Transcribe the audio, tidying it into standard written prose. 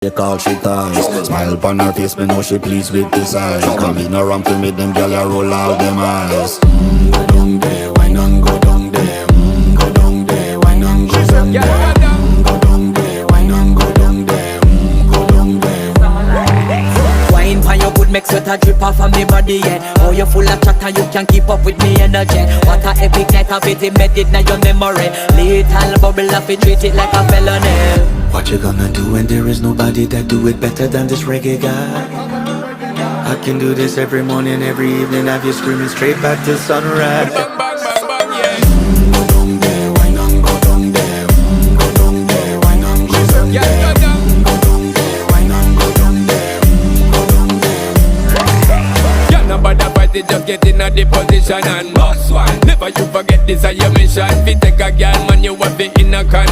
They call she ties. Smile upon her face, me know she pleased with this eyes. Come in around to me, them gyal a roll out them eyes. Go down there, why not go down there? Go down there, why not go down there? Go down there, why not go down there? Go down there. Wine pan your good, make sweat a drip off of me body, yeah. Oh, you full of chatter, you can't keep up with me energy. What a epic night of it, embedded in your memory. Little bubble of it, treat it like a felony. What you gonna do when there is nobody that do it better than this reggae guy? I can do this every morning, every evening, have you screaming straight back to sunrise. Bang, bang, bang, bang, yeah. Go down there, why not go down there? Go down there, why not go down there? Yeah, go down. Go down there, why not go down there? Go down there. Yeah, nobody fight it, just get in a the position and boss one. Never you forget this is your mission. Fi take a girl, man, you have it in a con.